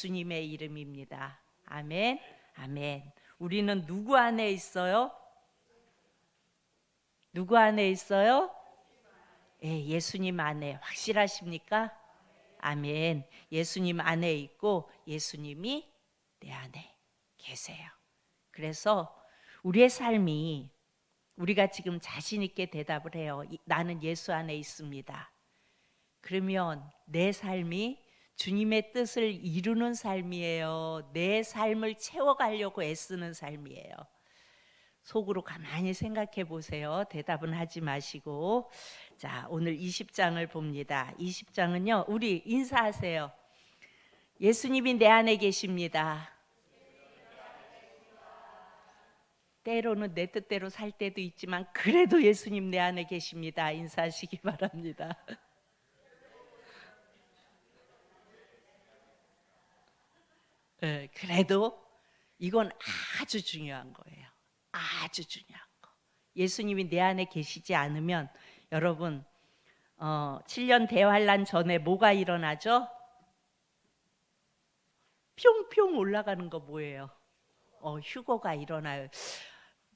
예수님의 이름입니다. 아멘. 아멘. 우리는 누구 안에 있어요? 누구 안에 있어요? 예, 예수님 안에. 확실하십니까? 아멘. 예수님 안에 있고 예수님이 내 안에 계세요. 그래서 우리의 삶이, 우리가 지금 자신 있게 대답을 해요. 나는 예수 안에 있습니다. 그러면 내 삶이 주님의 뜻을 이루는 삶이에요? 내 삶을 채워가려고 애쓰는 삶이에요? 속으로 가만히 생각해 보세요. 대답은 하지 마시고. 자, 오늘 20장을 봅니다. 20장은요, 우리 인사하세요. 예수님이 내 안에 계십니다. 때로는 내 뜻대로 살 때도 있지만 그래도 예수님 내 안에 계십니다. 인사하시기 바랍니다. 네, 그래도 이건 아주 중요한 거예요. 아주 중요한 거. 예수님이 내 안에 계시지 않으면 여러분 7년 대환란 전에 뭐가 일어나죠? 평평 올라가는 거 뭐예요? 휴거가 일어나요.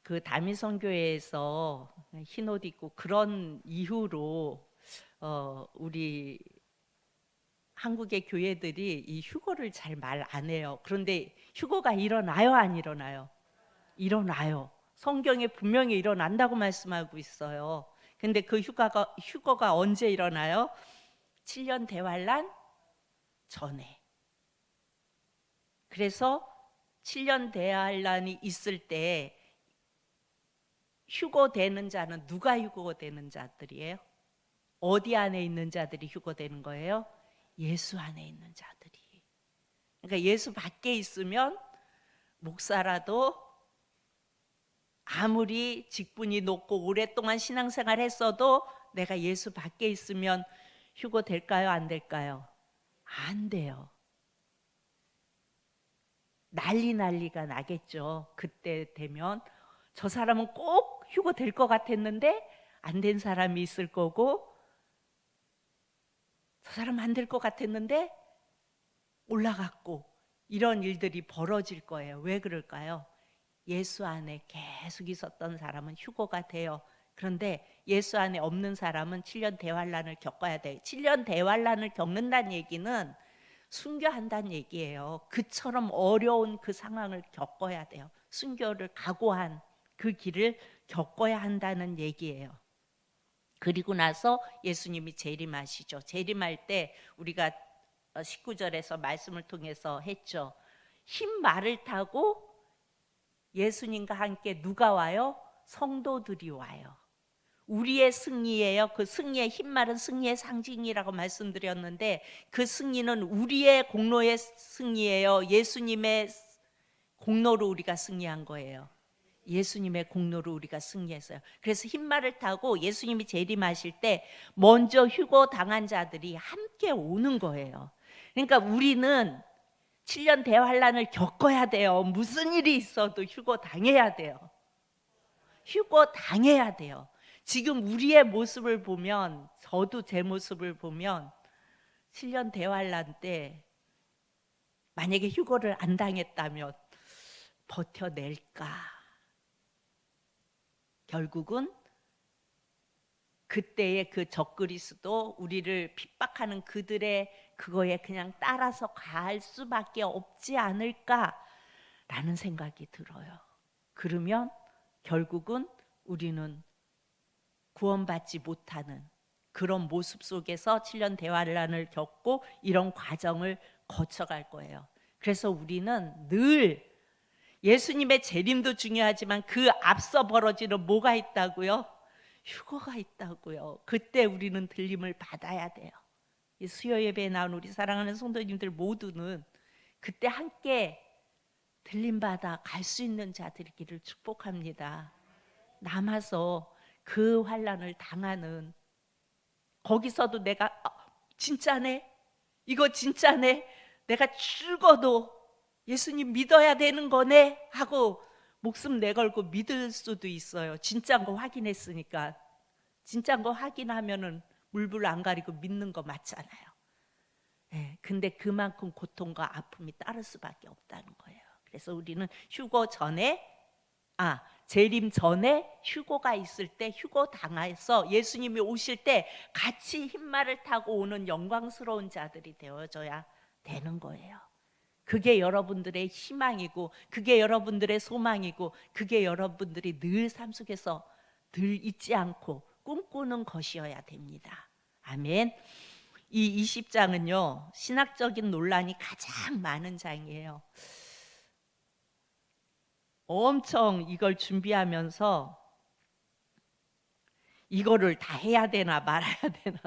그 다미선교회에서 흰옷 입고 그런 이후로 우리 한국의 교회들이 이 휴거를 잘 말 안 해요. 그런데 휴거가 일어나요, 안 일어나요? 일어나요. 성경에 분명히 일어난다고 말씀하고 있어요. 근데 그 휴거가 언제 일어나요? 7년 대환란 전에. 그래서 7년 대환란이 있을 때 휴거되는 자는 누가 휴거되는 자들이에요? 어디 안에 있는 자들이 휴거되는 거예요? 예수 안에 있는 자들이. 그러니까 예수 밖에 있으면 목사라도 아무리 직분이 높고 오랫동안 신앙생활 했어도 내가 예수 밖에 있으면 휴거될까요? 안 될까요? 안 돼요. 난리가 나겠죠. 그때 되면 저 사람은 꼭 휴거될 것 같았는데 안 된 사람이 있을 거고, 저 사람 안 될 것 같았는데 올라갔고, 이런 일들이 벌어질 거예요. 왜 그럴까요? 예수 안에 계속 있었던 사람은 휴거가 돼요. 그런데 예수 안에 없는 사람은 7년 대환란을 겪어야 돼요. 7년 대환란을 겪는다는 얘기는 순교한다는 얘기예요. 그처럼 어려운 그 상황을 겪어야 돼요. 순교를 각오한 그 길을 겪어야 한다는 얘기예요. 그리고 나서 예수님이 재림하시죠. 재림할 때 우리가 19절에서 말씀을 통해서 했죠. 흰 말을 타고 예수님과 함께 누가 와요? 성도들이 와요. 우리의 승리예요. 그 승리의 흰말은 승리의 상징이라고 말씀드렸는데 그 승리는 우리의 공로의 승리예요. 예수님의 공로로 우리가 승리한 거예요. 예수님의 공로로 우리가 승리했어요. 그래서 흰말을 타고 예수님이 재림하실 때 먼저 휴거 당한 자들이 함께 오는 거예요. 그러니까 우리는 7년 대환란을 겪어야 돼요. 무슨 일이 있어도 휴거 당해야 돼요. 휴거 당해야 돼요. 지금 우리의 모습을 보면, 저도 제 모습을 보면 7년 대환란 때 만약에 휴거를 안 당했다면 버텨낼까? 결국은 그때의 그 적그리스도 우리를 핍박하는 그들의 그거에 그냥 따라서 갈 수밖에 없지 않을까라는 생각이 들어요. 그러면 결국은 우리는 구원받지 못하는 그런 모습 속에서 7년 대환란을 겪고 이런 과정을 거쳐갈 거예요. 그래서 우리는 늘 예수님의 재림도 중요하지만 그 앞서 벌어지는 뭐가 있다고요? 휴거가 있다고요. 그때 우리는 들림을 받아야 돼요. 수요 예배에 나온 우리 사랑하는 성도님들 모두는 그때 함께 들림 받아 갈 수 있는 자들이기를 축복합니다. 남아서 그 환란을 당하는, 거기서도 내가 진짜네? 이거 진짜네? 내가 죽어도 예수님 믿어야 되는 거네? 하고 목숨 내걸고 믿을 수도 있어요. 진짜인 거 확인했으니까. 진짜인 거 확인하면은 물불 안 가리고 믿는 거 맞잖아요. 예, 근데 그만큼 고통과 아픔이 따를 수밖에 없다는 거예요. 그래서 우리는 휴거 전에, 재림 전에 휴거가 있을 때, 휴거 당해서 예수님이 오실 때 같이 흰말을 타고 오는 영광스러운 자들이 되어져야 되는 거예요. 그게 여러분들의 희망이고, 그게 여러분들의 소망이고, 그게 여러분들이 늘 삶 속에서 늘 잊지 않고 꿈꾸는 것이어야 됩니다. 아멘. 이 20장은요, 신학적인 논란이 가장 많은 장이에요. 엄청 이걸 준비하면서 이거를 다 해야 되나 말아야 되나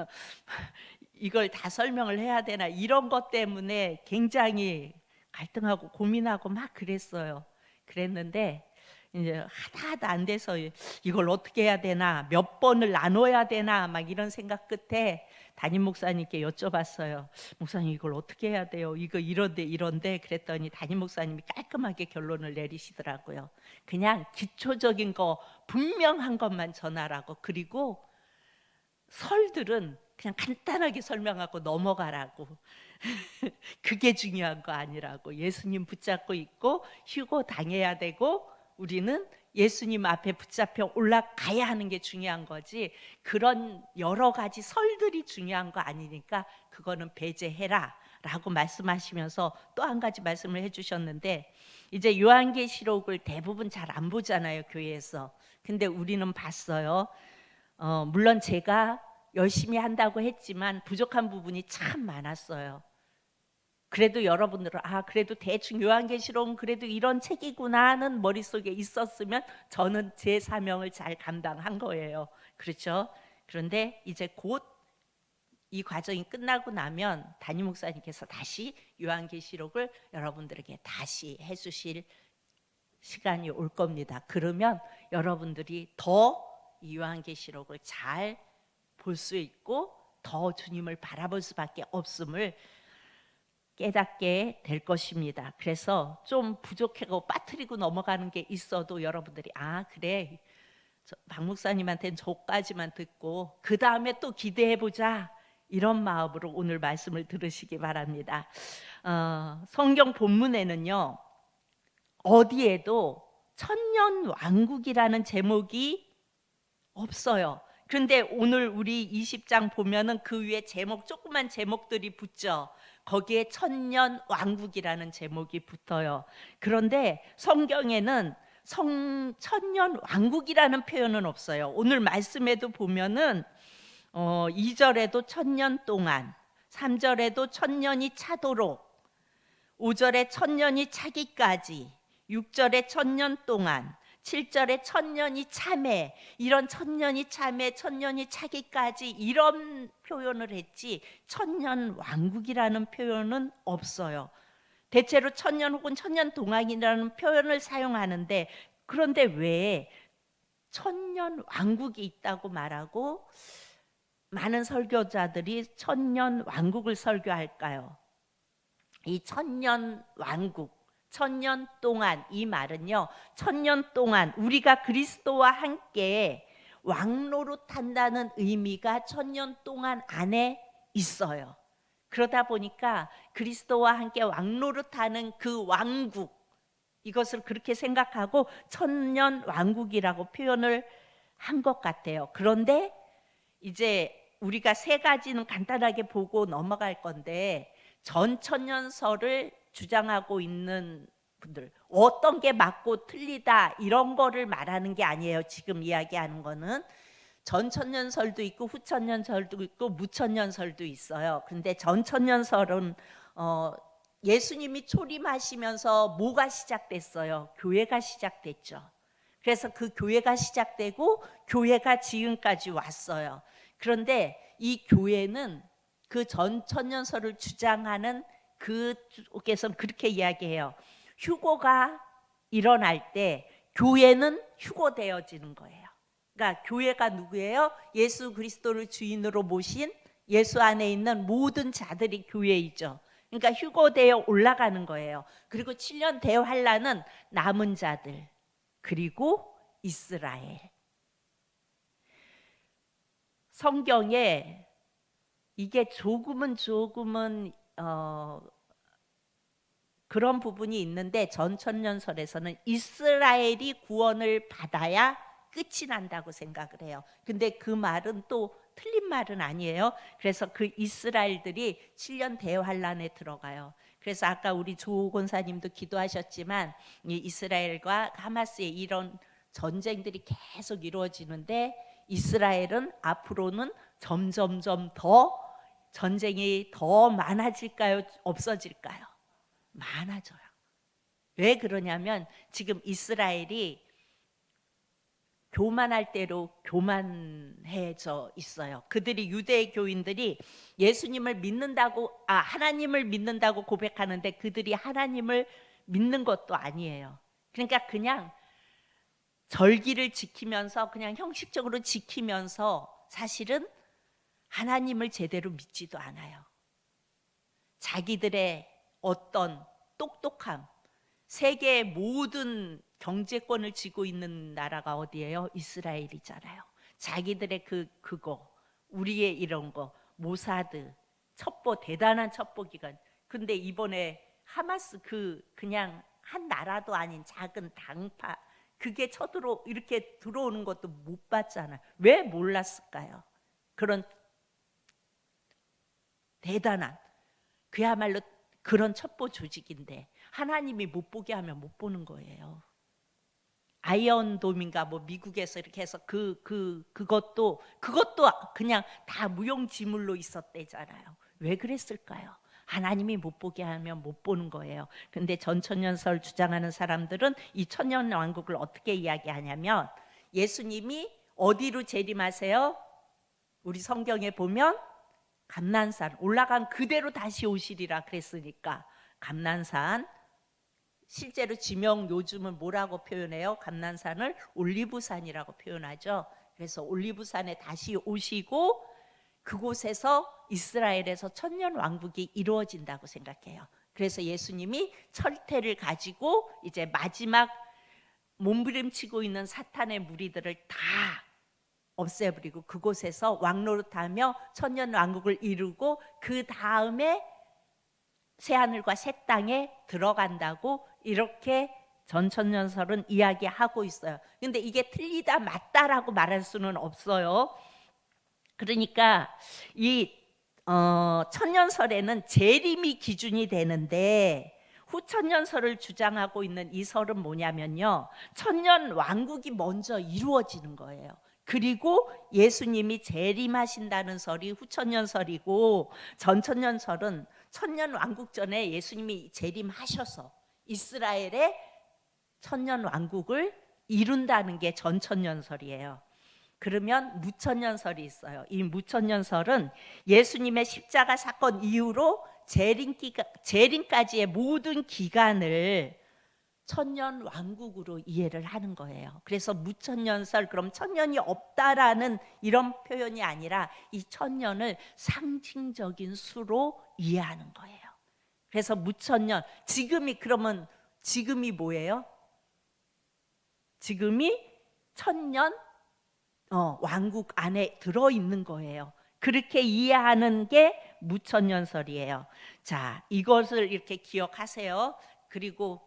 이걸 다 설명을 해야 되나 이런 것 때문에 굉장히 갈등하고 고민하고 막 그랬어요. 그랬는데 이제 하다 안 돼서 이걸 어떻게 해야 되나, 몇 번을 나눠야 되나 막 이런 생각 끝에 담임 목사님께 여쭤봤어요. 목사님 이걸 어떻게 해야 돼요? 이거 이런데 그랬더니 담임 목사님이 깔끔하게 결론을 내리시더라고요. 그냥 기초적인 거 분명한 것만 전하라고, 그리고 설들은 그냥 간단하게 설명하고 넘어가라고. 그게 중요한 거 아니라고. 예수님 붙잡고 있고 휴거 당해야 되고 우리는 예수님 앞에 붙잡혀 올라가야 하는 게 중요한 거지, 그런 여러 가지 설들이 중요한 거 아니니까 그거는 배제해라 라고 말씀하시면서 또 한 가지 말씀을 해주셨는데, 이제 요한계시록을 대부분 잘 안 보잖아요, 교회에서. 근데 우리는 봤어요. 물론 제가 열심히 한다고 했지만 부족한 부분이 참 많았어요. 그래도 여러분들은 그래도 대충 요한계시록은 그래도 이런 책이구나 하는 머릿속에 있었으면 저는 제 사명을 잘 감당한 거예요. 그렇죠? 그런데 이제 곧 이 과정이 끝나고 나면 담임 목사님께서 다시 요한계시록을 여러분들에게 다시 해주실 시간이 올 겁니다. 그러면 여러분들이 더 이 요한계시록을 잘 볼 수 있고 더 주님을 바라볼 수밖에 없음을 깨닫게 될 것입니다. 그래서 좀 부족하고 빠뜨리고 넘어가는 게 있어도 여러분들이 그래, 박 목사님한테는 저까지만 듣고 그 다음에 또 기대해보자, 이런 마음으로 오늘 말씀을 들으시기 바랍니다. 성경 본문에는요, 어디에도 천년왕국이라는 제목이 없어요. 그런데 오늘 우리 20장 보면은 그 위에 제목, 조그만 제목들이 붙죠. 거기에 천년왕국이라는 제목이 붙어요. 그런데 성경에는 천년왕국이라는 표현은 없어요. 오늘 말씀에도 보면은 2절에도 천년 동안, 3절에도 천년이 차도록, 5절에 천년이 차기까지, 6절에 천년 동안, 7절에 천년이 참해, 이런 천년이 참해, 천년이 차기까지 이런 표현을 했지 천년 왕국이라는 표현은 없어요. 대체로 천년 혹은 천년 동안이라는 표현을 사용하는데, 그런데 왜 천년 왕국이 있다고 말하고 많은 설교자들이 천년 왕국을 설교할까요? 이 천년 왕국, 천년 동안, 이 말은요, 천년 동안 우리가 그리스도와 함께 왕노릇한다는 의미가 천년 동안 안에 있어요. 그러다 보니까 그리스도와 함께 왕노릇하는 그 왕국, 이것을 그렇게 생각하고 천년 왕국이라고 표현을 한 것 같아요. 그런데 이제 우리가 세 가지는 간단하게 보고 넘어갈 건데, 전천년설을 주장하고 있는 분들, 어떤 게 맞고 틀리다 이런 거를 말하는 게 아니에요. 지금 이야기하는 거는 전천년설도 있고 후천년설도 있고 무천년설도 있어요. 근데 전천년설은 예수님이 초림하시면서 뭐가 시작됐어요? 교회가 시작됐죠. 그래서 그 교회가 시작되고 교회가 지금까지 왔어요. 그런데 이 교회는 그 전천년설을 주장하는 그쪽에서는 그렇게 이야기해요. 휴거가 일어날 때 교회는 휴거되어지는 거예요. 그러니까 교회가 누구예요? 예수 그리스도를 주인으로 모신 예수 안에 있는 모든 자들이 교회이죠. 그러니까 휴거되어 올라가는 거예요. 그리고 7년 대환란은 남은 자들, 그리고 이스라엘. 성경에 이게 조금은 그런 부분이 있는데 전천년설에서는 이스라엘이 구원을 받아야 끝이 난다고 생각을 해요. 근데 그 말은 또 틀린 말은 아니에요. 그래서 그 이스라엘들이 7년 대환란에 들어가요. 그래서 아까 우리 조 권사님도 기도하셨지만 이 이스라엘과 하마스의 이런 전쟁들이 계속 이루어지는데 이스라엘은 앞으로는 점점점 더 전쟁이 더 많아질까요? 없어질까요? 많아져요. 왜 그러냐면 지금 이스라엘이 교만할 대로 교만해져 있어요. 그들이 유대 교인들이 예수님을 믿는다고 하나님을 믿는다고 고백하는데 그들이 하나님을 믿는 것도 아니에요. 그러니까 그냥 절기를 지키면서 그냥 형식적으로 지키면서 사실은 하나님을 제대로 믿지도 않아요. 자기들의 어떤 똑똑함, 세계의 모든 경제권을 쥐고 있는 나라가 어디예요? 이스라엘이잖아요. 자기들의 그거, 우리의 이런 거, 모사드, 첩보, 대단한 첩보기관. 근데 이번에 하마스 그냥 한 나라도 아닌 작은 당파, 그게 이렇게 들어오는 것도 못 봤잖아요. 왜 몰랐을까요? 그런 대단한, 그야말로 그런 첩보 조직인데 하나님이 못 보게 하면 못 보는 거예요. 아이언돔인가 뭐 미국에서 이렇게 해서 그것도 그냥 다 무용지물로 있었대잖아요. 왜 그랬을까요? 하나님이 못 보게 하면 못 보는 거예요. 근데 전천년설 주장하는 사람들은 이 천년왕국을 어떻게 이야기하냐면 예수님이 어디로 재림하세요? 우리 성경에 보면 감난산 올라간 그대로 다시 오시리라 그랬으니까 감난산, 실제로 지명 요즘은 뭐라고 표현해요? 감난산을 올리브산이라고 표현하죠. 그래서 올리브산에 다시 오시고 그곳에서 이스라엘에서 천년 왕국이 이루어진다고 생각해요. 그래서 예수님이 철퇴를 가지고 이제 마지막 몸부림치고 있는 사탄의 무리들을 다 없애버리고 그곳에서 왕노릇하며 천년 왕국을 이루고 그 다음에 새하늘과 새 땅에 들어간다고 이렇게 전천년설은 이야기하고 있어요. 근데 이게 틀리다 맞다라고 말할 수는 없어요. 그러니까 이 천년설에는 재림이 기준이 되는데 후천년설을 주장하고 있는 이 설은 뭐냐면요, 천년 왕국이 먼저 이루어지는 거예요. 그리고 예수님이 재림하신다는 설이 후천년설이고 전천년설은 천년 왕국 전에 예수님이 재림하셔서 이스라엘의 천년 왕국을 이룬다는 게 전천년설이에요. 그러면 무천년설이 있어요. 이 무천년설은 예수님의 십자가 사건 이후로 재림까지의 모든 기간을 천년 왕국으로 이해를 하는 거예요. 그래서 무천년설, 그럼 천년이 없다라는 이런 표현이 아니라 이 천년을 상징적인 수로 이해하는 거예요. 그래서 무천년, 그러면 지금이 뭐예요? 지금이 천년 왕국 안에 들어있는 거예요. 그렇게 이해하는 게 무천년설이에요. 자, 이것을 이렇게 기억하세요. 그리고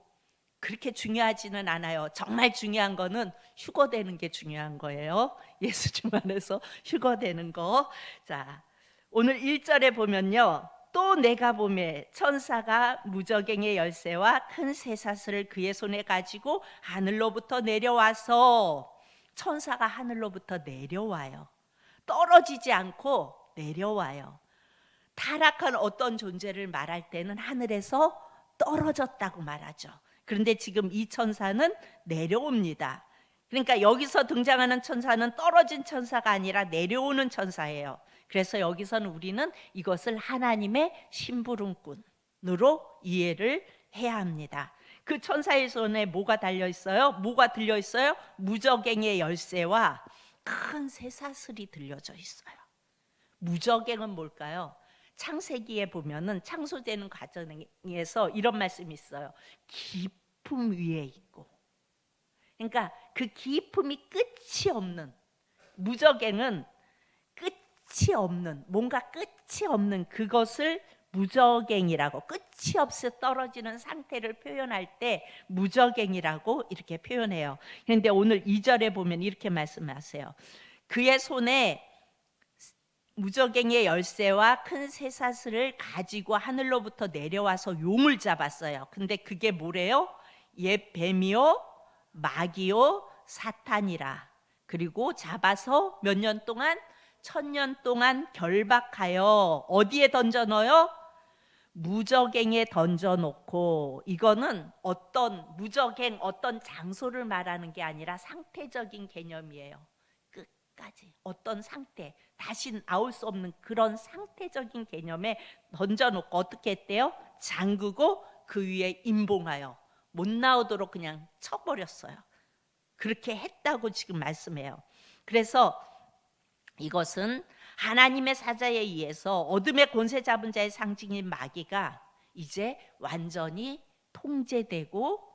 그렇게 중요하지는 않아요. 정말 중요한 거는 휴거되는 게 중요한 거예요. 예수님 안에서 휴거되는 거. 자, 오늘 1절에 보면요, 또 내가 보매 천사가 무저갱의 열쇠와 큰 쇠사슬을 그의 손에 가지고 하늘로부터 내려와서, 천사가 하늘로부터 내려와요. 떨어지지 않고 내려와요. 타락한 어떤 존재를 말할 때는 하늘에서 떨어졌다고 말하죠. 그런데 지금 이 천사는 내려옵니다. 그러니까 여기서 등장하는 천사는 떨어진 천사가 아니라 내려오는 천사예요. 그래서 여기서는 우리는 이것을 하나님의 심부름꾼으로 이해를 해야 합니다. 그 천사의 손에 뭐가 달려 있어요? 뭐가 들려 있어요? 무저갱의 열쇠와 큰 쇠사슬이 들려져 있어요. 무저갱은 뭘까요? 창세기에 보면은 창조되는 과정에서 이런 말씀이 있어요. 깊음 위에 있고. 그러니까 그 깊음이 끝이 없는, 무저갱은 끝이 없는, 뭔가 끝이 없는 그것을 무저갱이라고, 끝이 없이 떨어지는 상태를 표현할 때 무저갱이라고 이렇게 표현해요. 그런데 오늘 2절에 보면 이렇게 말씀하세요. 그의 손에 무저갱이의 열쇠와 큰 쇠사슬을 가지고 하늘로부터 내려와서 용을 잡았어요. 근데 그게 뭐래요? 옛 뱀이요 마귀요 사탄이라. 그리고 잡아서 몇 년 동안? 1000년 동안 결박하여 어디에 던져 넣어요? 무저갱에 던져 놓고. 이거는 어떤 무저갱, 어떤 장소를 말하는 게 아니라 상태적인 개념이에요. 끝까지 어떤 상태, 다시 나올 수 없는 그런 상태적인 개념에 던져 놓고 어떻게 했대요? 잠그고 그 위에 임봉하여 못 나오도록 그냥 쳐버렸어요. 그렇게 했다고 지금 말씀해요. 그래서 이것은 하나님의 사자에 의해서 어둠의 권세 잡은 자의 상징인 마귀가 이제 완전히 통제되고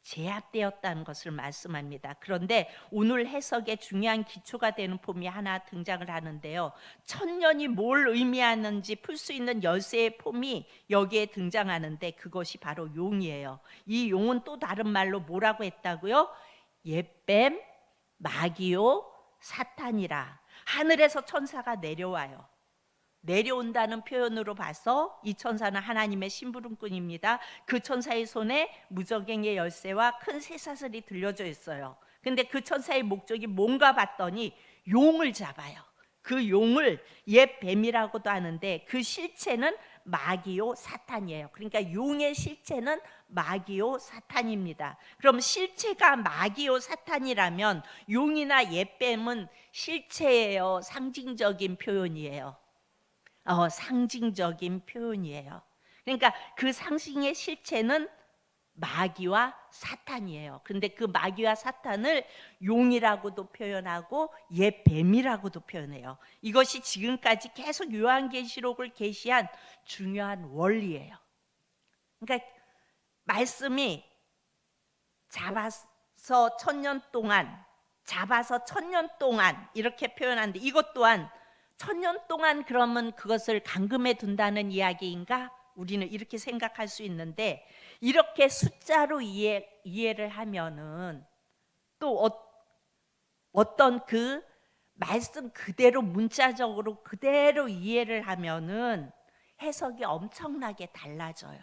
제압되었다는 것을 말씀합니다. 그런데 오늘 해석의 중요한 기초가 되는 폼이 하나 등장을 하는데요. 1000년이 뭘 의미하는지 풀 수 있는 열쇠의 폼이 여기에 등장하는데 그것이 바로 용이에요. 이 용은 또 다른 말로 뭐라고 했다고요? 옛뱀, 마귀요, 사탄이라. 하늘에서 천사가 내려와요. 내려온다는 표현으로 봐서 이 천사는 하나님의 심부름꾼입니다. 그 천사의 손에 무저갱의 열쇠와 큰 쇠사슬이 들려져 있어요. 근데 그 천사의 목적이 뭔가 봤더니 용을 잡아요. 그 용을 옛 뱀이라고도 하는데 그 실체는 마귀요 사탄이에요. 그러니까 용의 실체는 마귀요 사탄입니다. 그럼 실체가 마귀요 사탄이라면 용이나 옛 뱀은 실체예요, 상징적인 표현이에요? 상징적인 표현이에요. 그러니까 그 상징의 실체는 마귀와 사탄이에요. 그런데 그 마귀와 사탄을 용이라고도 표현하고 옛 뱀이라고도 표현해요. 이것이 지금까지 계속 요한계시록을 계시한 중요한 원리예요. 그러니까 말씀이 잡아서 1000년 동안, 잡아서 1000년 동안 이렇게 표현하는데 이것 또한 1000년 동안 그러면 그것을 감금해 둔다는 이야기인가? 우리는 이렇게 생각할 수 있는데 이렇게 숫자로 이해를 하면은 또 어떤 그 말씀 그대로 문자적으로 그대로 이해를 하면은 해석이 엄청나게 달라져요.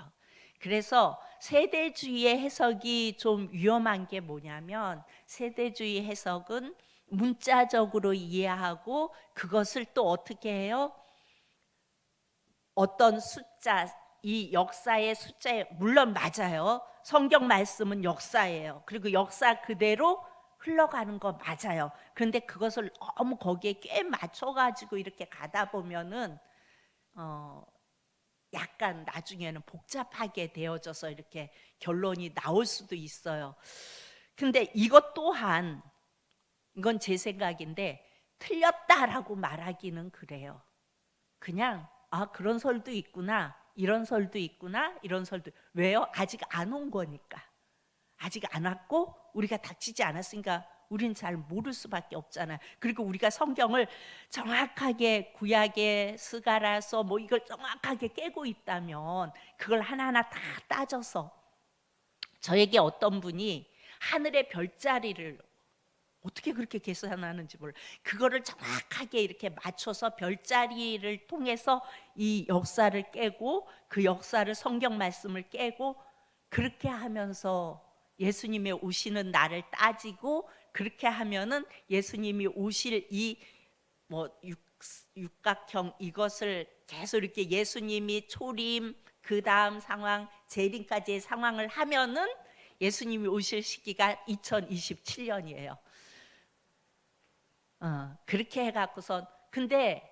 그래서 세대주의의 해석이 좀 위험한 게 뭐냐면 세대주의 해석은 문자적으로 이해하고 그것을 또 어떻게 해요? 어떤 숫자, 이 역사의 숫자에 물론 맞아요. 성경 말씀은 역사예요. 그리고 역사 그대로 흘러가는 거 맞아요. 그런데 그것을 너무 거기에 꽤 맞춰가지고 이렇게 가다 보면은 약간 나중에는 복잡하게 되어져서 이렇게 결론이 나올 수도 있어요. 근데 이것 또한 이건 제 생각인데 틀렸다라고 말하기는 그래요. 그냥 그런 설도 있구나, 이런 설도 있구나, 이런 설도. 왜요? 아직 안 온 거니까. 아직 안 왔고 우리가 닥치지 않았으니까 우리는 잘 모를 수밖에 없잖아요. 그리고 우리가 성경을 정확하게 구약의 스가라서 뭐 이걸 정확하게 깨고 있다면 그걸 하나하나 다 따져서 저에게 어떤 분이 하늘의 별자리를 어떻게 그렇게 계산하는지 몰라. 그거를 정확하게 이렇게 맞춰서 별자리를 통해서 이 역사를 깨고 그 역사를 성경 말씀을 깨고 그렇게 하면서 예수님이 오시는 날을 따지고 그렇게 하면은 예수님이 오실 이 뭐 육각형 이것을 계속 이렇게 예수님이 초림 그 다음 상황 재림까지의 상황을 하면은 예수님이 오실 시기가 2027년이에요. 그렇게 해갖고선 근데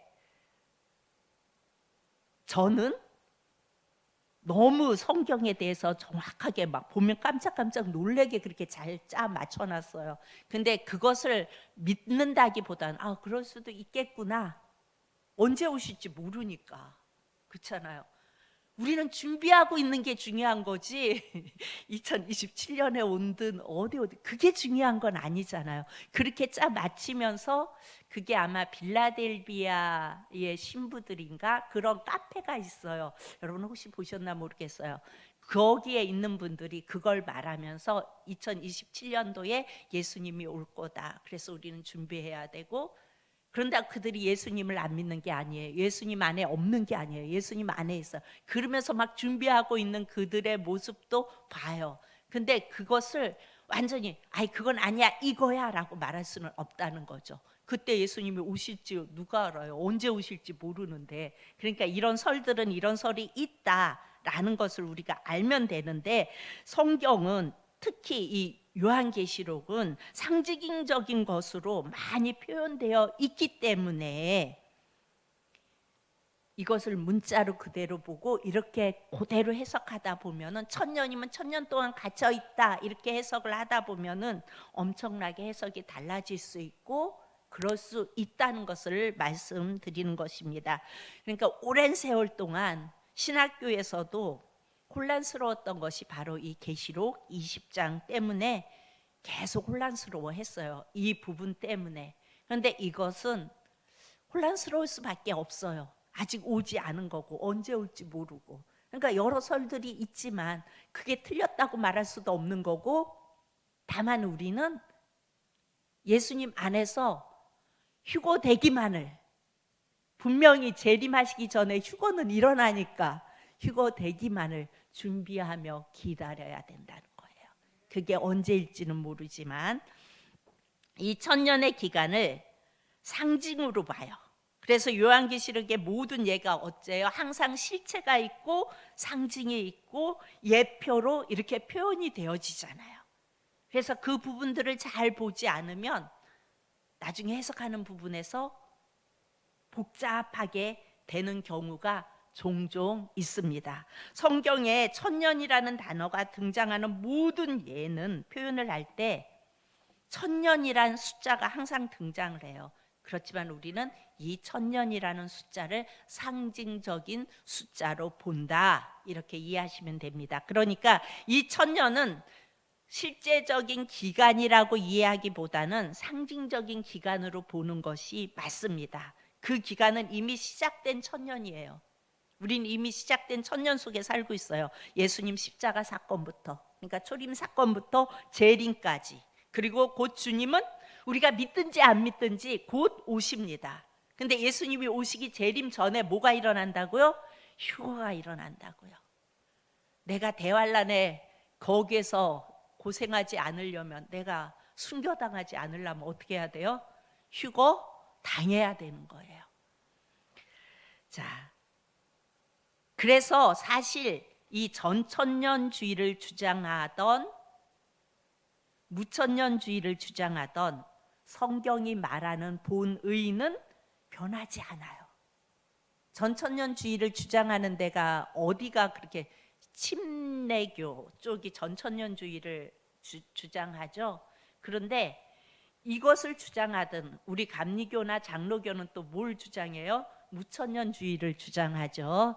저는 너무 성경에 대해서 정확하게 막 보면 깜짝깜짝 놀래게 그렇게 잘 짜 맞춰놨어요. 근데 그것을 믿는다기보다는 그럴 수도 있겠구나. 언제 오실지 모르니까. 그렇잖아요. 우리는 준비하고 있는 게 중요한 거지 2027년에 온든 어디 그게 중요한 건 아니잖아요. 그렇게 짜 맞추면서 그게 아마 빌라델비아의 신부들인가 그런 카페가 있어요. 여러분 혹시 보셨나 모르겠어요. 거기에 있는 분들이 그걸 말하면서 2027년도에 예수님이 올 거다. 그래서 우리는 준비해야 되고, 그런데 그들이 예수님을 안 믿는 게 아니에요. 예수님 안에 없는 게 아니에요. 예수님 안에 있어요. 그러면서 막 준비하고 있는 그들의 모습도 봐요. 근데 그것을 완전히 아이 그건 아니야 이거야 라고 말할 수는 없다는 거죠. 그때 예수님이 오실지 누가 알아요. 언제 오실지 모르는데. 그러니까 이런 설들은 이런 설이 있다라는 것을 우리가 알면 되는데, 성경은 특히 이 요한계시록은 상징적인 것으로 많이 표현되어 있기 때문에 이것을 문자로 그대로 보고 이렇게 그대로 해석하다 보면은 1000년이면 1000년 동안 갇혀 있다 이렇게 해석을 하다 보면은 엄청나게 해석이 달라질 수 있고 그럴 수 있다는 것을 말씀드리는 것입니다. 그러니까 오랜 세월 동안 신학교에서도 혼란스러웠던 것이 바로 이 계시록 20장 때문에 계속 혼란스러워했어요. 이 부분 때문에. 그런데 이것은 혼란스러울 수밖에 없어요. 아직 오지 않은 거고 언제 올지 모르고. 그러니까 여러 설들이 있지만 그게 틀렸다고 말할 수도 없는 거고, 다만 우리는 예수님 안에서 휴거되기만을, 분명히 재림하시기 전에 휴거는 일어나니까 휴거되기만을 준비하며 기다려야 된다는 거예요. 그게 언제일지는 모르지만 이 1000년의 기간을 상징으로 봐요. 그래서 요한계시록의 모든 예가 어째요? 항상 실체가 있고 상징이 있고 예표로 이렇게 표현이 되어지잖아요. 그래서 그 부분들을 잘 보지 않으면 나중에 해석하는 부분에서 복잡하게 되는 경우가 종종 있습니다. 성경에 1000년이라는 단어가 등장하는 모든 예는 표현을 할 때 1000년이란 숫자가 항상 등장을 해요. 그렇지만 우리는 이 1000년이라는 숫자를 상징적인 숫자로 본다 이렇게 이해하시면 됩니다. 그러니까 이 1000년은 실제적인 기간이라고 이해하기보다는 상징적인 기간으로 보는 것이 맞습니다. 그 기간은 이미 시작된 1000년이에요. 우린 이미 시작된 1000년 속에 살고 있어요. 예수님 십자가 사건부터, 그러니까 초림 사건부터 재림까지, 그리고 곧 주님은 우리가 믿든지 안 믿든지 곧 오십니다. 근데 예수님이 오시기 재림 전에 뭐가 일어난다고요? 휴거가 일어난다고요. 내가 대환란에 거기에서 고생하지 않으려면, 내가 순교당하지 않으려면 어떻게 해야 돼요? 휴거 당해야 되는 거예요. 자, 그래서 사실 이 전천년주의를 주장하던, 무천년주의를 주장하던 성경이 말하는 본의는 변하지 않아요. 전천년주의를 주장하는 데가 어디가 그렇게, 침례교 쪽이 전천년주의를 주장하죠. 그런데 이것을 주장하든 우리 감리교나 장로교는 또 뭘 주장해요? 무천년주의를 주장하죠.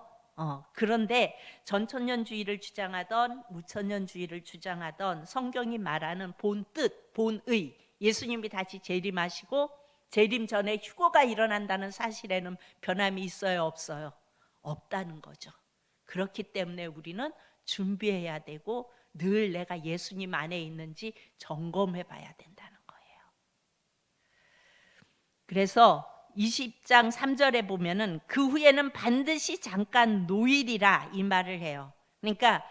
그런데 전천년주의를 주장하던 무천년주의를 주장하던 성경이 말하는 본뜻, 본의, 예수님이 다시 재림하시고 재림 전에 휴거가 일어난다는 사실에는 변함이 있어요, 없어요? 없다는 거죠. 그렇기 때문에 우리는 준비해야 되고 늘 내가 예수님 안에 있는지 점검해 봐야 된다는 거예요. 그래서 20장 3절에 보면은 그 후에는 반드시 잠깐 노일이라 이 말을 해요. 그러니까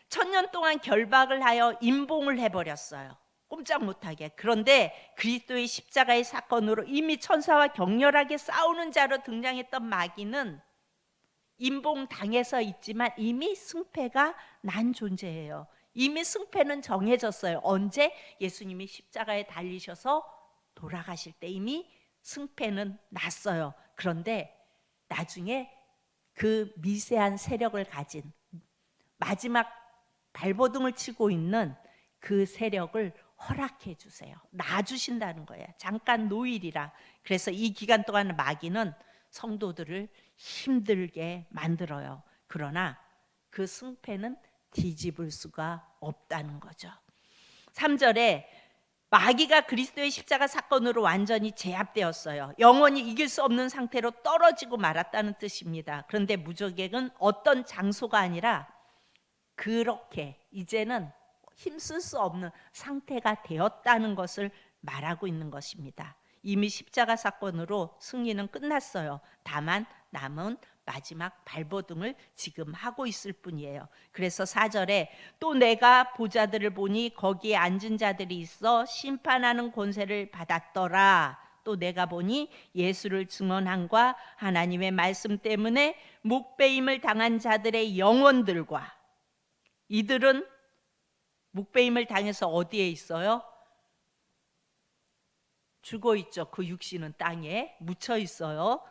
1000년 동안 결박을 하여 임봉을 해버렸어요. 꼼짝 못하게. 그런데 그리스도의 십자가의 사건으로 이미 천사와 격렬하게 싸우는 자로 등장했던 마귀는 임봉당해서 있지만 이미 승패가 난 존재예요. 이미 승패는 정해졌어요. 언제? 예수님이 십자가에 달리셔서 돌아가실 때 이미 승패는 났어요. 그런데 나중에 그 미세한 세력을 가진, 마지막 발버둥을 치고 있는 그 세력을 허락해 주세요. 놔주신다는 거예요. 잠깐 노일이라. 그래서 이 기간 동안 마귀는 성도들을 힘들게 만들어요. 그러나 그 승패는 뒤집을 수가 없다는 거죠. 3절에 마귀가 그리스도의 십자가 사건으로 완전히 제압되었어요. 영원히 이길 수 없는 상태로 떨어지고 말았다는 뜻입니다. 그런데 무적액은 어떤 장소가 아니라 그렇게 이제는 힘쓸 수 없는 상태가 되었다는 것을 말하고 있는 것입니다. 이미 십자가 사건으로 승리는 끝났어요. 다만 남은 마지막 발버둥을 지금 하고 있을 뿐이에요. 그래서 4절에 또 내가 보좌들을 보니 거기에 앉은 자들이 있어 심판하는 권세를 받았더라. 또 내가 보니 예수를 증언함과 하나님의 말씀 때문에 묵배임을 당한 자들의 영혼들과, 이들은 묵배임을 당해서 어디에 있어요? 죽어 있죠. 그 육신은 땅에 묻혀 있어요.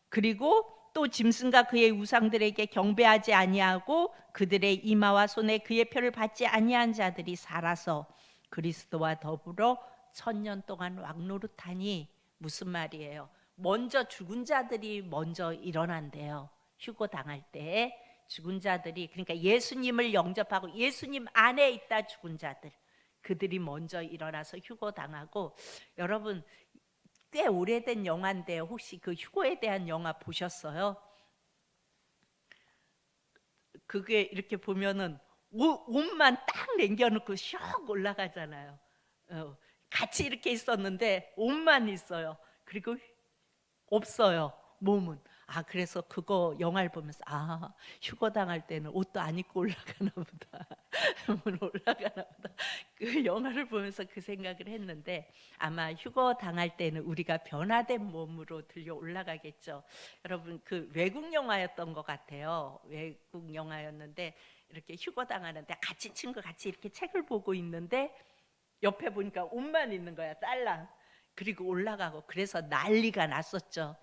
그리고 또 짐승과 그의 우상들에게 경배하지 아니하고 그들의 이마와 손에 그의 표를 받지 아니한 자들이 살아서 그리스도와 더불어 1000년 동안 왕노릇하니, 무슨 말이에요? 먼저 죽은 자들이 먼저 일어난대요. 휴거 당할 때 죽은 자들이, 그러니까 예수님을 영접하고 예수님 안에 있다 죽은 자들, 그들이 먼저 일어나서 휴거 당하고, 여러분 꽤 오래된 영화인데 혹시 그 휴거에 대한 영화 보셨어요? 그게 이렇게 보면은 옷만 딱 남겨놓고 슉 올라가잖아요. 같이 이렇게 있었는데 옷만 있어요. 그리고 없어요, 몸은. 그래서 그거 영화를 보면서 휴거 당할 때는 옷도 안 입고 올라가나 보다. 몸은 올라가나 보다. 그 영화를 보면서 그 생각을 했는데, 아마 휴거 당할 때는 우리가 변화된 몸으로 들려 올라가겠죠. 여러분, 그 외국 영화였던 것 같아요. 외국 영화였는데 이렇게 휴거 당하는데 같이 친구 같이 이렇게 책을 보고 있는데 옆에 보니까 옷만 있는 거야, 딸랑. 그리고 올라가고, 그래서 난리가 났었죠.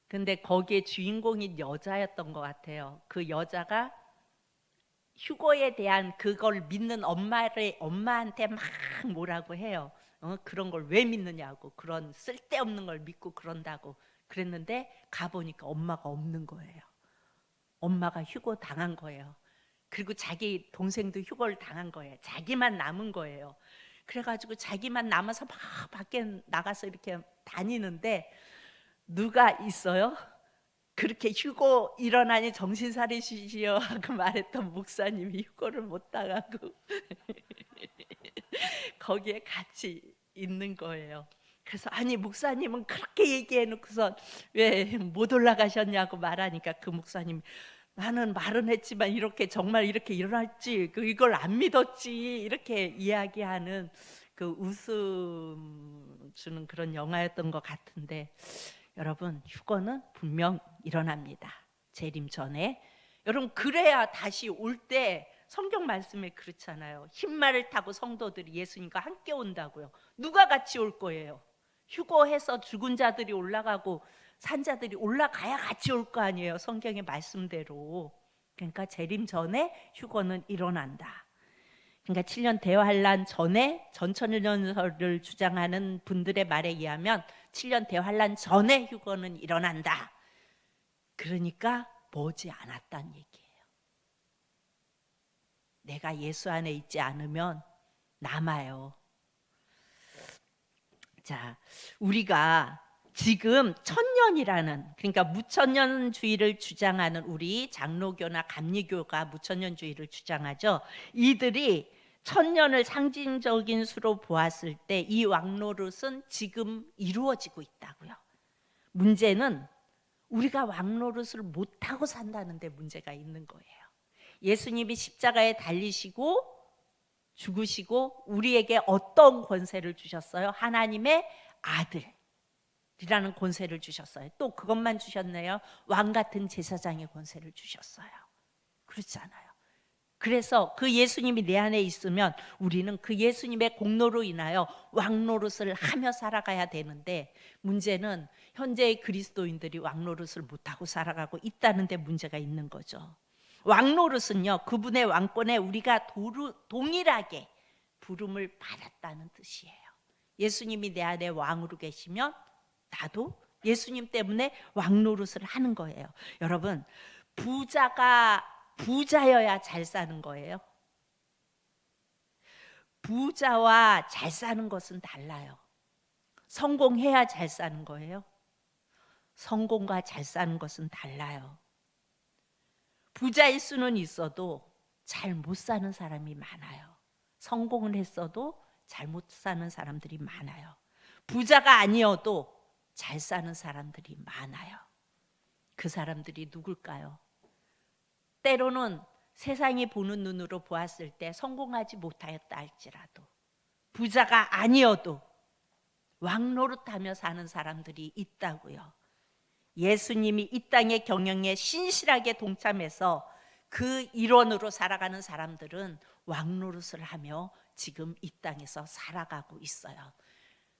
근데 거기에 주인공인 여자였던 것 같아요. 그 여자가 휴거에 대한 그걸 믿는 엄마한테 막 뭐라고 해요. 그런 걸 왜 믿느냐고, 그런 쓸데없는 걸 믿고 그런다고 그랬는데 가보니까 엄마가 없는 거예요. 엄마가 휴거 당한 거예요. 그리고 자기 동생도 휴거를 당한 거예요. 자기만 남은 거예요. 그래가지고 자기만 남아서 막 밖에 나가서 이렇게 다니는데, 누가 있어요? 그렇게 휴거 일어나니 정신 차리시지요 하고 말했던 목사님이 휴거를 못 당하고 거기에 같이 있는 거예요. 그래서 아니 목사님은 그렇게 얘기해놓고서 왜 못 올라가셨냐고 말하니까 그 목사님, 나는 말은 했지만 이렇게 정말 이렇게 일어날지 이걸 안 믿었지, 이렇게 이야기하는 그 웃음 주는 그런 영화였던 것 같은데, 여러분 휴거는 분명 일어납니다. 재림 전에. 여러분 그래야 다시 올 때, 성경 말씀에 그렇잖아요. 흰말을 타고 성도들이 예수님과 함께 온다고요. 누가 같이 올 거예요? 휴거해서 죽은 자들이 올라가고 산자들이 올라가야 같이 올 거 아니에요, 성경의 말씀대로. 그러니까 재림 전에 휴거는 일어난다. 그러니까 7년 대환란 전에, 전천년설을 주장하는 분들의 말에 의하면 7년 대환란 전에 휴거는 일어난다. 그러니까 머지 않았다는 얘기예요. 내가 예수 안에 있지 않으면 남아요. 자, 우리가 지금 천년이라는, 그러니까 무천년주의를 주장하는 우리 장로교나 감리교가 무천년주의를 주장하죠. 이들이 천년을 상징적인 수로 보았을 때 이 왕노릇은 지금 이루어지고 있다고요. 문제는 우리가 왕노릇을 못하고 산다는 데 문제가 있는 거예요. 예수님이 십자가에 달리시고 죽으시고 우리에게 어떤 권세를 주셨어요? 하나님의 아들이라는 권세를 주셨어요. 또 그것만 주셨네요. 왕 같은 제사장의 권세를 주셨어요. 그렇잖아요. 그래서 그 예수님이 내 안에 있으면 우리는 그 예수님의 공로로 인하여 왕노릇을 하며 살아가야 되는데, 문제는 현재의 그리스도인들이 왕노릇을 못하고 살아가고 있다는 데 문제가 있는 거죠. 왕노릇은요, 그분의 왕권에 우리가 동일하게 부름을 받았다는 뜻이에요. 예수님이 내 안에 왕으로 계시면 나도 예수님 때문에 왕노릇을 하는 거예요. 여러분, 부자가 부자여야 잘 사는 거예요? 부자와 잘 사는 것은 달라요. 성공해야 잘 사는 거예요? 성공과 잘 사는 것은 달라요. 부자일 수는 있어도 잘 못 사는 사람이 많아요. 성공을 했어도 잘 못 사는 사람들이 많아요. 부자가 아니어도 잘 사는 사람들이 많아요. 그 사람들이 누굴까요? 때로는 세상이 보는 눈으로 보았을 때 성공하지 못하였다 할지라도 부자가 아니어도 왕노릇하며 사는 사람들이 있다고요. 예수님이 이 땅의 경영에 신실하게 동참해서 그 일원으로 살아가는 사람들은 왕노릇을 하며 지금 이 땅에서 살아가고 있어요.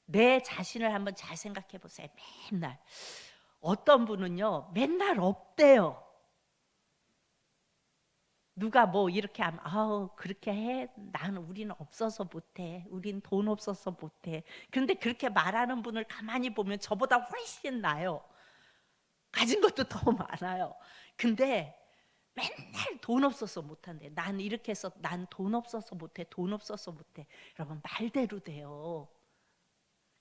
내 자신을 한번 잘 생각해 보세요. 맨날 어떤 분은요 맨날 없대요. 누가 뭐 이렇게 하면 아우 그렇게 해? 나는 우리는 없어서 못해. 우린 돈 없어서 못해. 그런데 그렇게 말하는 분을 가만히 보면 저보다 훨씬 나요. 가진 것도 더 많아요. 근데 맨날 돈 없어서 못한대. 난 이렇게 해서 난 돈 없어서 못해. 돈 없어서 못해. 여러분 말대로 돼요.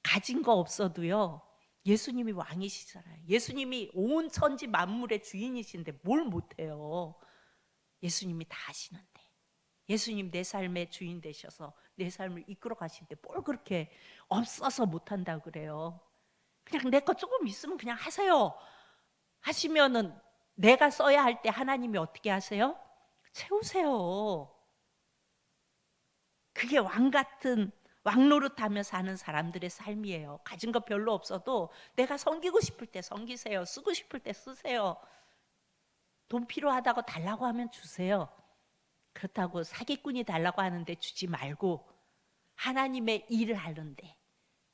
가진 거 없어도요. 예수님이 왕이시잖아요. 예수님이 온 천지 만물의 주인이신데 뭘 못해요. 예수님이 다 하시는데. 예수님 내 삶의 주인 되셔서 내 삶을 이끌어 가시는데 뭘 그렇게 없어서 못한다 그래요. 그냥 내 거 조금 있으면 그냥 하세요. 하시면은 내가 써야 할 때 하나님이 어떻게 하세요? 채우세요. 그게 왕 같은 왕노릇하며 사는 사람들의 삶이에요. 가진 거 별로 없어도 내가 섬기고 싶을 때 섬기세요. 쓰고 싶을 때 쓰세요. 돈 필요하다고 달라고 하면 주세요. 그렇다고 사기꾼이 달라고 하는데 주지 말고 하나님의 일을 하는데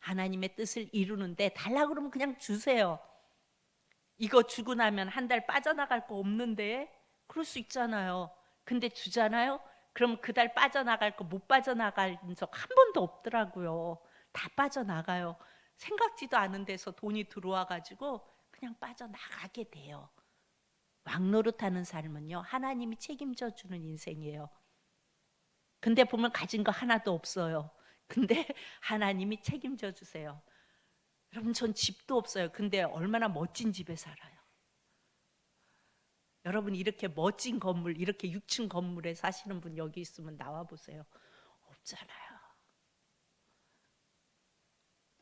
하나님의 뜻을 이루는데 달라고 그러면 그냥 주세요. 이거 주고 나면 한 달 빠져나갈 거 없는데 그럴 수 있잖아요. 근데 주잖아요. 그럼 그 달 빠져나갈 거 못 빠져나갈 적 한 번도 없더라고요. 다 빠져나가요. 생각지도 않은 데서 돈이 들어와 가지고 그냥 빠져나가게 돼요. 왕노릇하는 삶은요 하나님이 책임져 주는 인생이에요. 근데 보면 가진 거 하나도 없어요. 근데 하나님이 책임져 주세요. 여러분 전 집도 없어요. 근데 얼마나 멋진 집에 살아요. 여러분 이렇게 멋진 건물, 이렇게 6층 건물에 사시는 분 여기 있으면 나와 보세요. 없잖아요.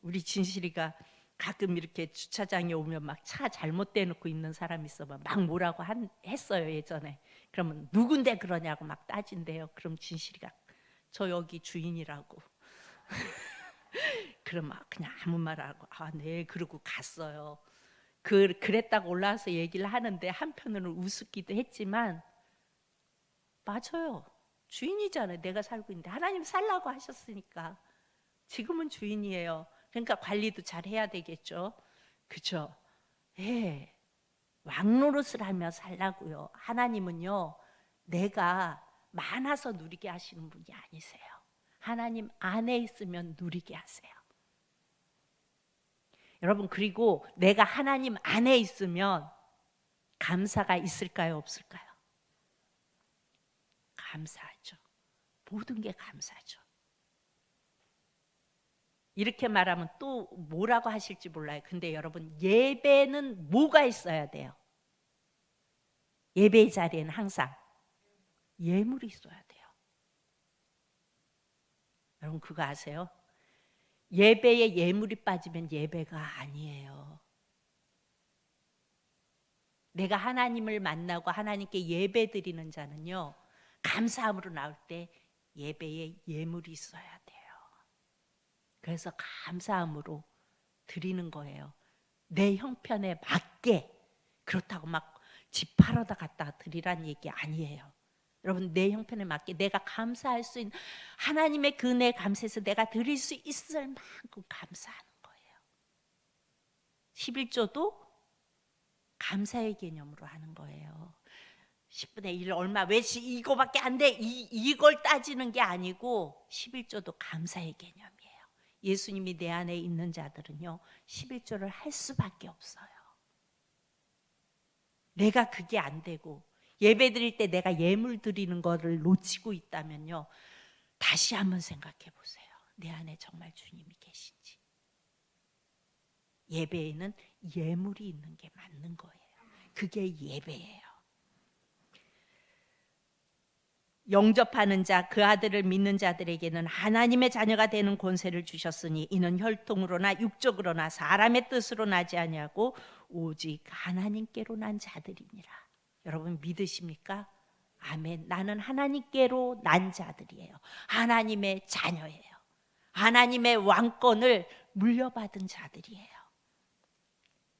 우리 진실이가 가끔 이렇게 주차장에 오면 막 차 잘못 대놓고 있는 사람 있으면 막 뭐라고 했어요 예전에. 그러면 누군데 그러냐고 막 따진대요. 그럼 진실이가 저 여기 주인이라고. 그럼 막 그냥 아무 말 안 하고 아 네 그러고 갔어요. 그랬다고 올라와서 얘기를 하는데 한편으로는 우습기도 했지만 맞아요. 주인이잖아요. 내가 살고 있는데 하나님 살라고 하셨으니까 지금은 주인이에요. 그러니까 관리도 잘 해야 되겠죠. 그죠? 예. 왕노릇을 하며 살라고요. 하나님은요. 내가 많아서 누리게 하시는 분이 아니세요. 하나님 안에 있으면 누리게 하세요. 여러분 그리고 내가 하나님 안에 있으면 감사가 있을까요? 없을까요? 감사하죠. 모든 게 감사죠. 이렇게 말하면 또 뭐라고 하실지 몰라요. 근데 여러분 예배는 뭐가 있어야 돼요? 예배의 자리에는 항상 예물이 있어야 돼요. 여러분 그거 아세요? 예배에 예물이 빠지면 예배가 아니에요. 내가 하나님을 만나고 하나님께 예배 드리는 자는요. 감사함으로 나올 때 예배에 예물이 있어야 돼요. 그래서 감사함으로 드리는 거예요. 내 형편에 맞게. 그렇다고 막 집 팔아다 갖다 드리란 얘기 아니에요. 여러분 내 형편에 맞게 내가 감사할 수 있는 하나님의 그 은혜에 감사해서 내가 드릴 수 있을 만큼 감사하는 거예요. 11조도 감사의 개념으로 하는 거예요. 10분의 1 얼마 왜 이거밖에 안 돼? 이걸 따지는 게 아니고 11조도 감사의 개념이에요. 예수님이 내 안에 있는 자들은요 11조를 할 수밖에 없어요. 내가 그게 안 되고 예배 드릴 때 내가 예물 드리는 거를 놓치고 있다면요, 다시 한번 생각해 보세요. 내 안에 정말 주님이 계신지. 예배에는 예물이 있는 게 맞는 거예요. 그게 예배예요. 영접하는 자, 그 아들을 믿는 자들에게는 하나님의 자녀가 되는 권세를 주셨으니 이는 혈통으로나 육적으로나 사람의 뜻으로 나지 아니하고 오직 하나님께로 난 자들이니라. 여러분 믿으십니까? 아멘. 나는 하나님께로 난 자들이에요. 하나님의 자녀예요. 하나님의 왕권을 물려받은 자들이에요.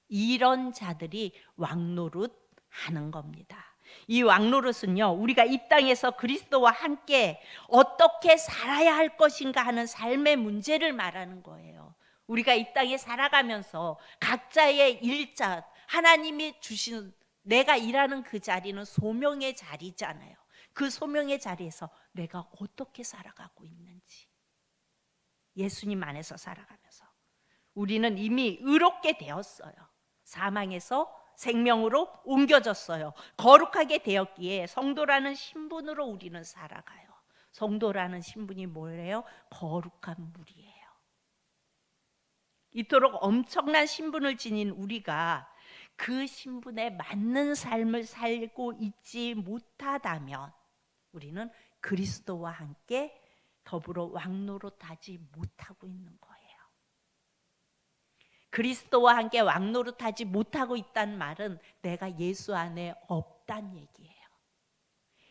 이런 자들이 왕노릇 하는 겁니다. 이 왕노릇은요, 우리가 이 땅에서 그리스도와 함께 어떻게 살아야 할 것인가 하는 삶의 문제를 말하는 거예요. 우리가 이 땅에 살아가면서 각자의 일자, 하나님이 주신, 내가 일하는 그 자리는 소명의 자리잖아요. 그 소명의 자리에서 내가 어떻게 살아가고 있는지, 예수님 안에서 살아가면서 우리는 이미 의롭게 되었어요. 사망에서 생명으로 옮겨졌어요. 거룩하게 되었기에 성도라는 신분으로 우리는 살아가요. 성도라는 신분이 뭐예요? 거룩한 물이에요. 이토록 엄청난 신분을 지닌 우리가 그 신분에 맞는 삶을 살고 있지 못하다면 우리는 그리스도와 함께 더불어 왕노릇하지 못하고 있는 거예요. 그리스도와 함께 왕노릇하지 못하고 있다는 말은 내가 예수 안에 없다는 얘기예요.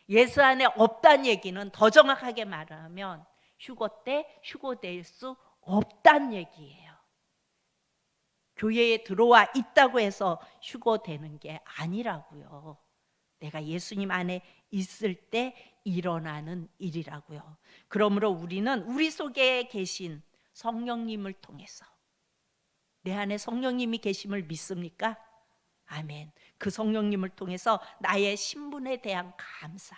예수 안에 없다는 얘기는 더 정확하게 말하면 휴거 때 휴거될 수 없다는 얘기예요. 교회에 들어와 있다고 해서 휴거되는 게 아니라고요. 내가 예수님 안에 있을 때 일어나는 일이라고요. 그러므로 우리는 우리 속에 계신 성령님을 통해서, 내 안에 성령님이 계심을 믿습니까? 아멘. 그 성령님을 통해서 나의 신분에 대한 감사.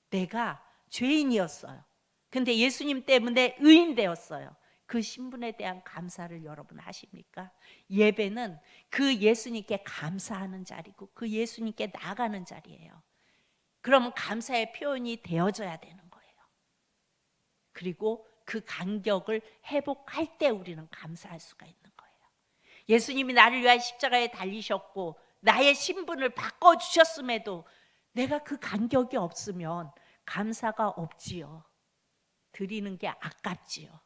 내가 죄인이었어요. 근데 예수님 때문에 의인 되었어요. 그 신분에 대한 감사를 여러분 하십니까? 예배는 그 예수님께 감사하는 자리고 그 예수님께 나아가는 자리예요. 그러면 감사의 표현이 되어져야 되는 거예요. 그리고 그 간격을 회복할 때 우리는 감사할 수가 있는 거예요. 예수님이 나를 위하여 십자가에 달리셨고 나의 신분을 바꿔주셨음에도 내가 그 간격이 없으면 감사가 없지요. 드리는 게 아깝지요.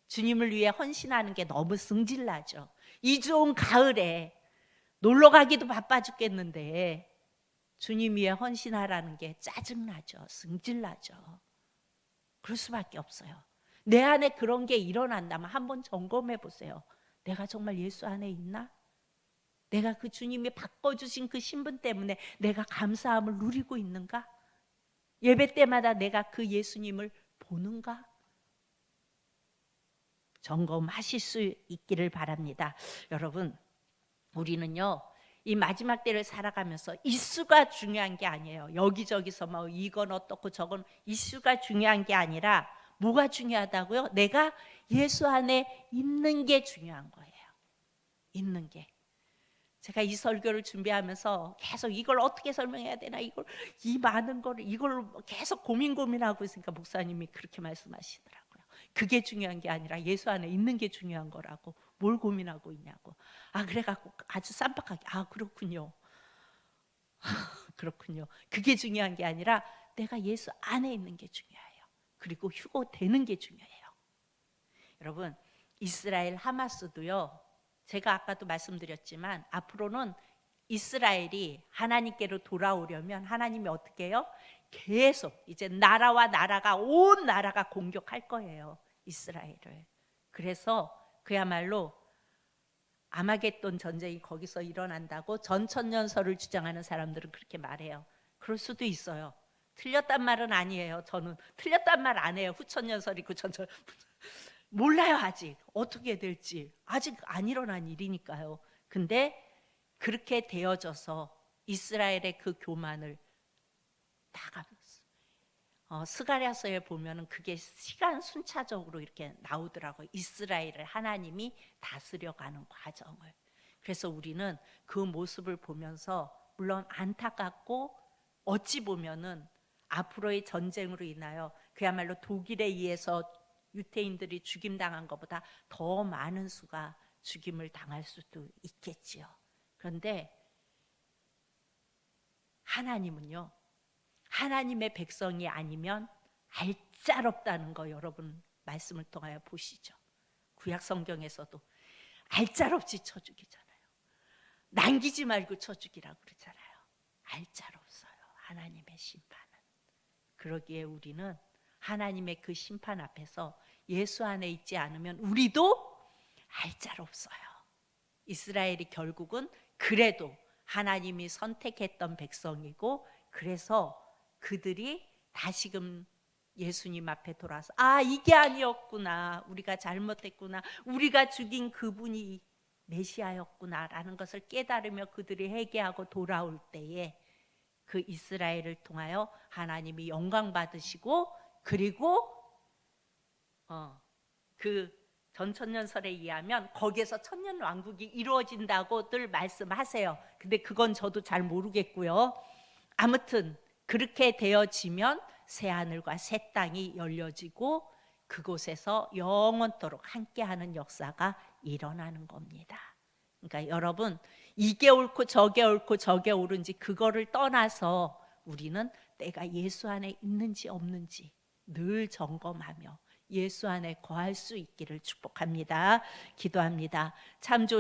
주님을 위해 헌신하는 게 너무 승질나죠. 이 좋은 가을에 놀러 가기도 바빠 죽겠는데 주님 위해 헌신하라는 게 짜증나죠. 승질나죠. 그럴 수밖에 없어요. 내 안에 그런 게 일어난다면 한번 점검해 보세요. 내가 정말 예수 안에 있나? 내가 그 주님이 바꿔주신 그 신분 때문에 내가 감사함을 누리고 있는가? 예배 때마다 내가 그 예수님을 보는가? 점검하실 수 있기를 바랍니다. 여러분, 우리는요 이 마지막 때를 살아가면서 이슈가 중요한 게 아니에요. 여기저기서 뭐 이건 어떻고 저건, 이슈가 중요한 게 아니라 뭐가 중요하다고요? 내가 예수 안에 있는 게 중요한 거예요. 있는 게. 제가 이 설교를 준비하면서 계속 이걸 어떻게 설명해야 되나, 이걸 이 많은 거를 이걸 계속 고민하고 있으니까 목사님이 그렇게 말씀하시더라고요. 그게 중요한 게 아니라 예수 안에 있는 게 중요한 거라고. 뭘 고민하고 있냐고. 아, 그래갖고 아주 쌈박하게, 아, 그렇군요. 그렇군요. 그게 중요한 게 아니라 내가 예수 안에 있는 게 중요해요. 그리고 휴거되는 게 중요해요. 여러분, 이스라엘 하마스도요, 제가 아까도 말씀드렸지만 앞으로는 이스라엘이 하나님께로 돌아오려면 하나님이 어떻게 해요? 계속 이제 나라와 나라가, 온 나라가 공격할 거예요, 이스라엘을. 그래서 그야말로 아마겟돈 전쟁이 거기서 일어난다고 전천년설을 주장하는 사람들은 그렇게 말해요. 그럴 수도 있어요. 틀렸단 말은 아니에요. 저는 틀렸단 말 안 해요. 후천년설이고 전천 몰라요. 아직 어떻게 될지 아직 안 일어난 일이니까요. 근데 그렇게 되어져서 이스라엘의 그 교만을 다 가면서 스가랴서에 보면은 그게 시간 순차적으로 이렇게 나오더라고요. 이스라엘을 하나님이 다스려가는 과정을. 그래서 우리는 그 모습을 보면서 물론 안타깝고 어찌 보면은 앞으로의 전쟁으로 인하여 그야말로 독일에 의해서 유태인들이 죽임당한 것보다 더 많은 수가 죽임을 당할 수도 있겠지요. 그런데 하나님은요, 하나님의 백성이 아니면 알짤없다는 거 여러분 말씀을 통하여 보시죠. 구약 성경에서도 알짤없이 쳐 죽이잖아요. 남기지 말고 쳐 죽이라고 그러잖아요. 알짤없어요, 하나님의 심판은. 그러기에 우리는 하나님의 그 심판 앞에서 예수 안에 있지 않으면 우리도 알짤없어요. 이스라엘이 결국은 그래도 하나님이 선택했던 백성이고, 그래서 그들이 다시금 예수님 앞에 돌아서 이게 아니었구나, 우리가 잘못했구나, 우리가 죽인 그분이 메시아였구나라는 것을 깨달으며 그들이 회개하고 돌아올 때에 그 이스라엘을 통하여 하나님이 영광 받으시고, 그리고 그 전천년설에 의하면 거기에서 천년왕국이 이루어진다고들 말씀하세요. 근데 그건 저도 잘 모르겠고요. 아무튼 그렇게 되어지면 새하늘과 새 땅이 열려지고 그곳에서 영원토록 함께하는 역사가 일어나는 겁니다. 그러니까 여러분, 이게 옳고 저게 옳고 저게 옳은지 그거를 떠나서 우리는 내가 예수 안에 있는지 없는지 늘 점검하며 예수 안에 거할 수 있기를 축복합니다. 기도합니다. 참 좋으신